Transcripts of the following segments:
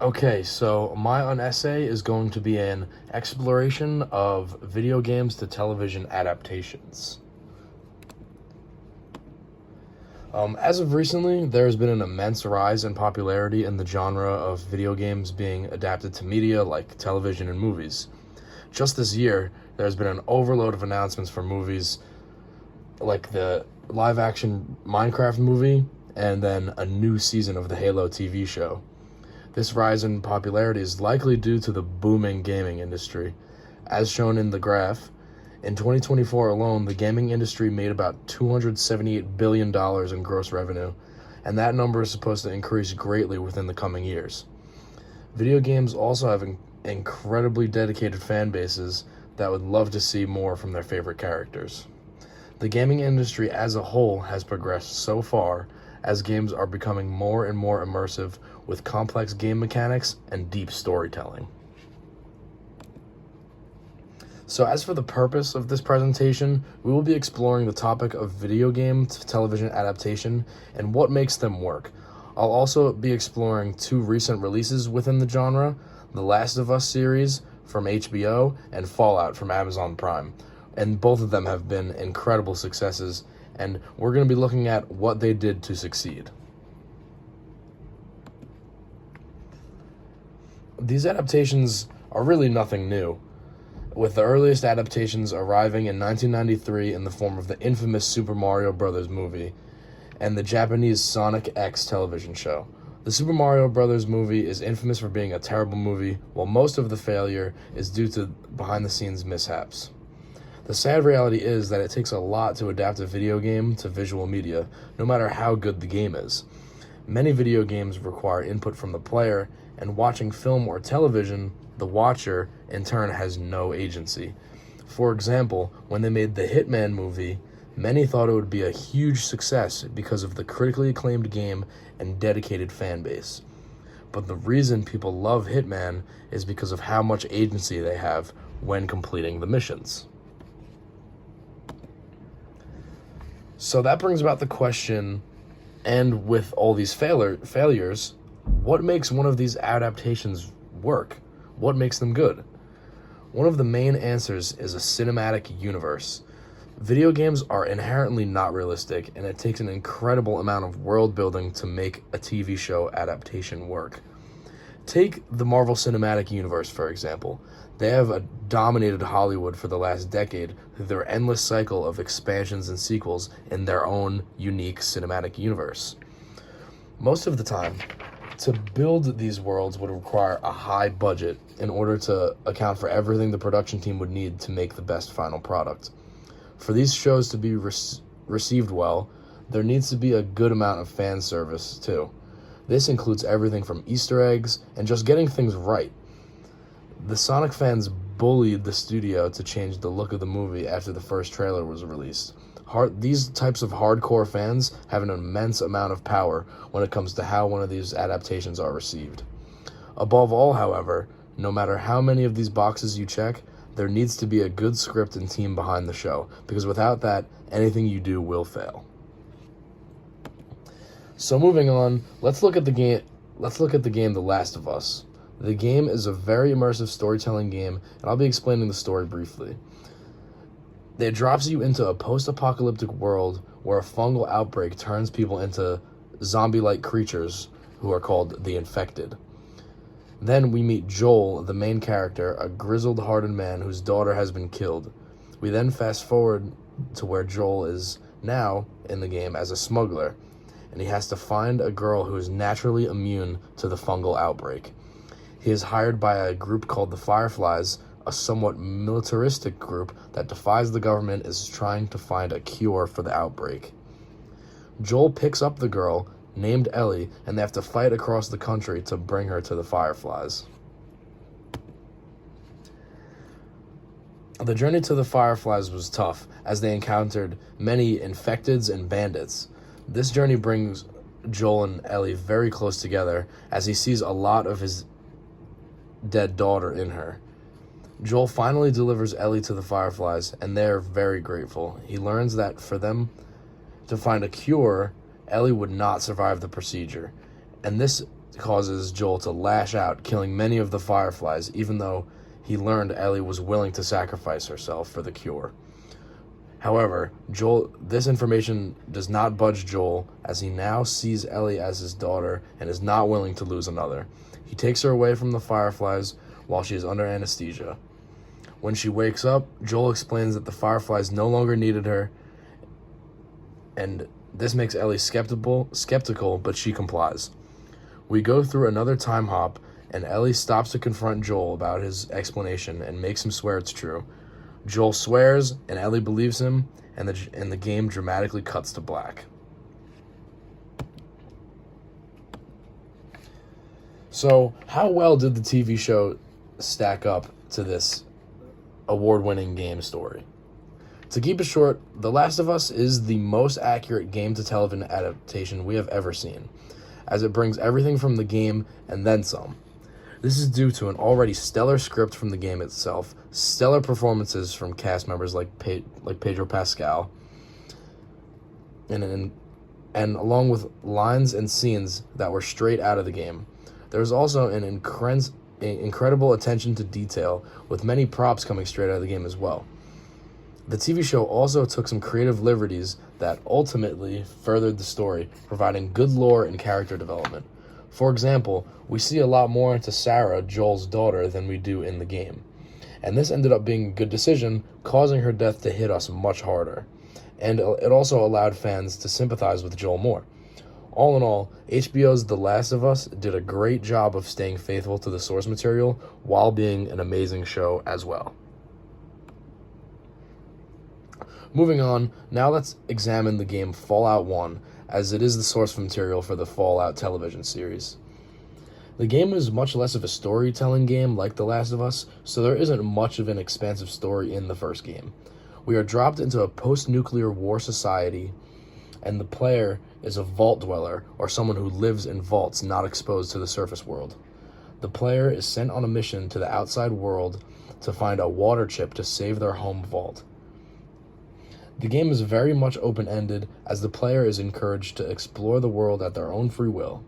Okay, so my UnEssay is going to be an exploration of video games to television adaptations. As of recently, there has been an immense rise in popularity in the genre of video games being adapted to media like television and movies. Just this year, there's been an overload of announcements for movies like the live-action Minecraft movie and then a new season of the Halo TV show. This rise in popularity is likely due to the booming gaming industry. As shown in the graph, in 2024 alone, the gaming industry made about $278 billion in gross revenue, and that number is supposed to increase greatly within the coming years. Video games also have incredibly dedicated fan bases that would love to see more from their favorite characters. The gaming industry as a whole has progressed so far as games are becoming more and more immersive with complex game mechanics and deep storytelling. So as for the purpose of this presentation, we will be exploring the topic of video game to television adaptation and what makes them work. I'll also be exploring two recent releases within the genre, The Last of Us series from HBO and Fallout from Amazon Prime. And both of them have been incredible successes, and we're going to be looking at what they did to succeed. These adaptations are really nothing new, with the earliest adaptations arriving in 1993 in the form of the infamous Super Mario Bros. Movie and the Japanese Sonic X television show. The Super Mario Bros. Movie is infamous for being a terrible movie, while most of the failure is due to behind-the-scenes mishaps. The sad reality is that it takes a lot to adapt a video game to visual media, no matter how good the game is. Many video games require input from the player, and watching film or television, the watcher, in turn, has no agency. For example, when they made the Hitman movie, many thought it would be a huge success because of the critically acclaimed game and dedicated fan base. But the reason people love Hitman is because of how much agency they have when completing the missions. So that brings about the question, and with all these failures, what makes one of these adaptations work? What makes them good? One of the main answers is a cinematic universe. Video games are inherently not realistic, and it takes an incredible amount of world building to make a TV show adaptation work. Take the Marvel Cinematic Universe, for example. They have dominated Hollywood for the last decade through their endless cycle of expansions and sequels in their own unique cinematic universe. Most of the time, to build these worlds would require a high budget in order to account for everything the production team would need to make the best final product. For these shows to be received well, there needs to be a good amount of fan service too. This includes everything from Easter eggs and just getting things right. The Sonic fans bullied the studio to change the look of the movie after the first trailer was released. These types of hardcore fans have an immense amount of power when it comes to how one of these adaptations are received. Above all, however, no matter how many of these boxes you check, there needs to be a good script and team behind the show, because without that, anything you do will fail. So moving on, let's look at the game The Last of Us. The game is a very immersive storytelling game, and I'll be explaining the story briefly. It drops you into a post-apocalyptic world where a fungal outbreak turns people into zombie-like creatures who are called the Infected. Then we meet Joel, the main character, a grizzled, hardened man whose daughter has been killed. We then fast forward to where Joel is now in the game as a smuggler, and he has to find a girl who is naturally immune to the fungal outbreak. He is hired by a group called the Fireflies, a somewhat militaristic group that defies the government, is trying to find a cure for the outbreak. Joel picks up the girl, named Ellie, and they have to fight across the country to bring her to the Fireflies. The journey to the Fireflies was tough, as they encountered many infecteds and bandits. This journey brings Joel and Ellie very close together, as he sees a lot of his dead daughter in her. Joel finally delivers Ellie to the Fireflies, and they're very grateful. He learns that for them to find a cure, Ellie would not survive the procedure, and this causes Joel to lash out, killing many of the Fireflies, even though he learned Ellie was willing to sacrifice herself for the cure. However, this information does not budge Joel, as he now sees Ellie as his daughter and is not willing to lose another. He takes her away from the Fireflies while she is under anesthesia. When she wakes up, Joel explains that the Fireflies no longer needed her, and this makes Ellie skeptical, but she complies. We go through another time hop, and Ellie stops to confront Joel about his explanation and makes him swear it's true. Joel swears, and Ellie believes him, and the game dramatically cuts to black. So, how well did the TV show stack up to this award-winning game story? To keep it short, The Last of Us is the most accurate game-to-television adaptation we have ever seen, as it brings everything from the game and then some. This is due to an already stellar script from the game itself, stellar performances from cast members like Pedro Pascal, and along with lines and scenes that were straight out of the game. There is also an incredible attention to detail, with many props coming straight out of the game as well. The TV show also took some creative liberties that ultimately furthered the story, providing good lore and character development. For example, we see a lot more into Sarah, Joel's daughter, than we do in the game. And this ended up being a good decision, causing her death to hit us much harder. And it also allowed fans to sympathize with Joel more. All in all, HBO's The Last of Us did a great job of staying faithful to the source material while being an amazing show as well. Moving on, now let's examine the game Fallout 1, as it is the source material for the Fallout television series. The game is much less of a storytelling game like The Last of Us, so there isn't much of an expansive story in the first game. We are dropped into a post-nuclear war society, and the player is a vault dweller, or someone who lives in vaults not exposed to the surface world. The player is sent on a mission to the outside world to find a water chip to save their home vault. The game is very much open-ended, as the player is encouraged to explore the world at their own free will.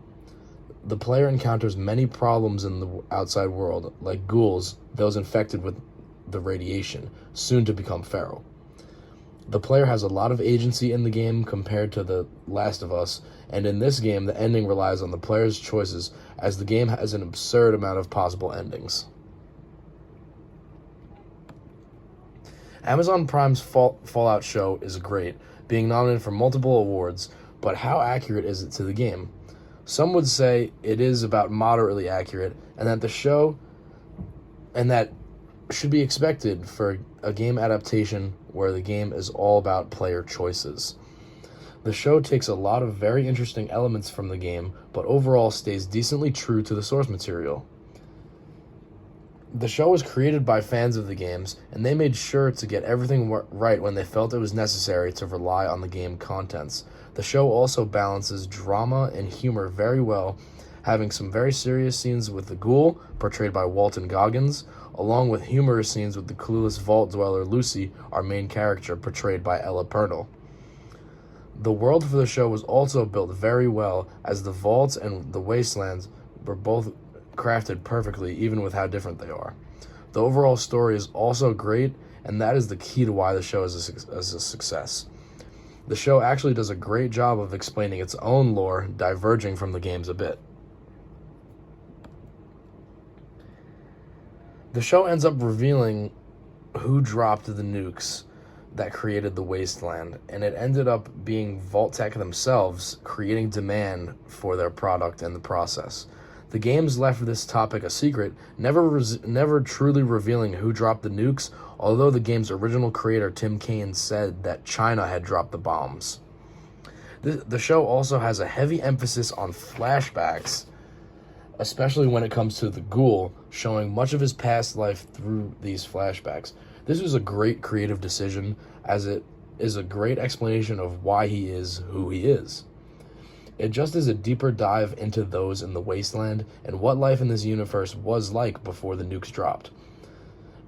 The player encounters many problems in the outside world, like ghouls, those infected with the radiation, soon to become feral. The player has a lot of agency in the game compared to The Last of Us, and in this game the ending relies on the player's choices, as the game has an absurd amount of possible endings. Amazon Prime's Fallout show is great, being nominated for multiple awards, but how accurate is it to the game? Some would say it is about moderately accurate, and that should be expected for a game adaptation where the game is all about player choices. The show takes a lot of very interesting elements from the game, but overall stays decently true to the source material. The show was created by fans of the games, and they made sure to get everything right when they felt it was necessary to rely on the game contents. The show also balances drama and humor very well, having some very serious scenes with the ghoul, portrayed by Walton Goggins, along with humorous scenes with the clueless vault dweller Lucy, our main character, portrayed by Ella Purnell. The world for the show was also built very well, as the vaults and the wastelands were both crafted perfectly, even with how different they are. The overall story is also great, and that is the key to why the show is a success. The show actually does a great job of explaining its own lore, diverging from the games a bit. The show ends up revealing who dropped the nukes that created the wasteland, and it ended up being Vault-Tec themselves, creating demand for their product in the process. The games left this topic a secret, never truly revealing who dropped the nukes, although the game's original creator Tim Kaine said that China had dropped the bombs. The show also has a heavy emphasis on flashbacks, especially when it comes to the ghoul, showing much of his past life through these flashbacks. This was a great creative decision, as it is a great explanation of why he is who he is. It just is a deeper dive into those in the wasteland and what life in this universe was like before the nukes dropped.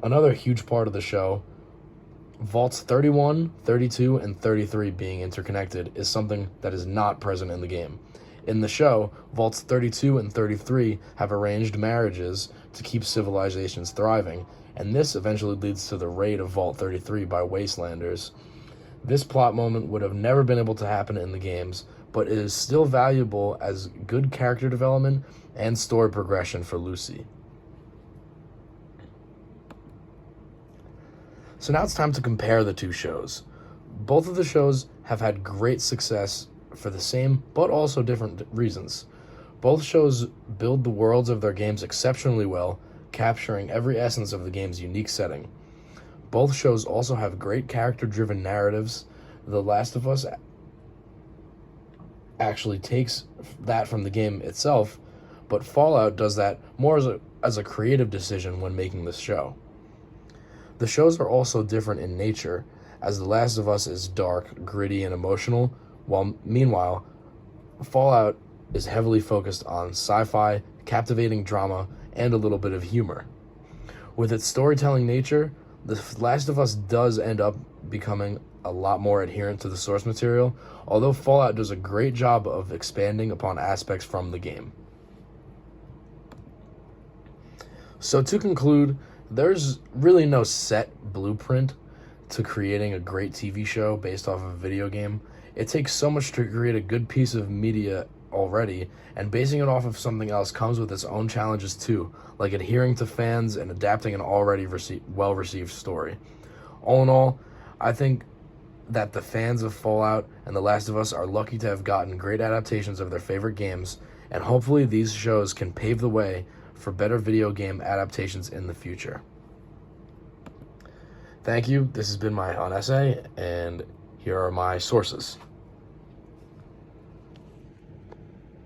Another huge part of the show, Vaults 31, 32, and 33 being interconnected, is something that is not present in the game. In the show, Vaults 32 and 33 have arranged marriages to keep civilizations thriving, and this eventually leads to the raid of Vault 33 by Wastelanders. This plot moment would have never been able to happen in the games, but it is still valuable as good character development and story progression for Lucy. So now it's time to compare the two shows. Both of the shows have had great success for the same but also different reasons. Both shows build the worlds of their games exceptionally well, capturing every essence of the game's unique setting. Both shows also have great character-driven narratives. The Last of Us actually takes that from the game itself, but Fallout does that more as a creative decision when making this show. The shows are also different in nature, as The Last of Us is dark, gritty, and emotional, while meanwhile, Fallout is heavily focused on sci-fi, captivating drama, and a little bit of humor. With its storytelling nature, The Last of Us does end up becoming a lot more adherent to the source material, although Fallout does a great job of expanding upon aspects from the game. So to conclude, there's really no set blueprint to creating a great TV show based off of a video game. It takes so much to create a good piece of media already, and basing it off of something else comes with its own challenges too, like adhering to fans and adapting an already well-received story. All in all, I think that the fans of Fallout and The Last of Us are lucky to have gotten great adaptations of their favorite games, and hopefully these shows can pave the way for better video game adaptations in the future. Thank you. This has been my UnEssay, and here are my sources.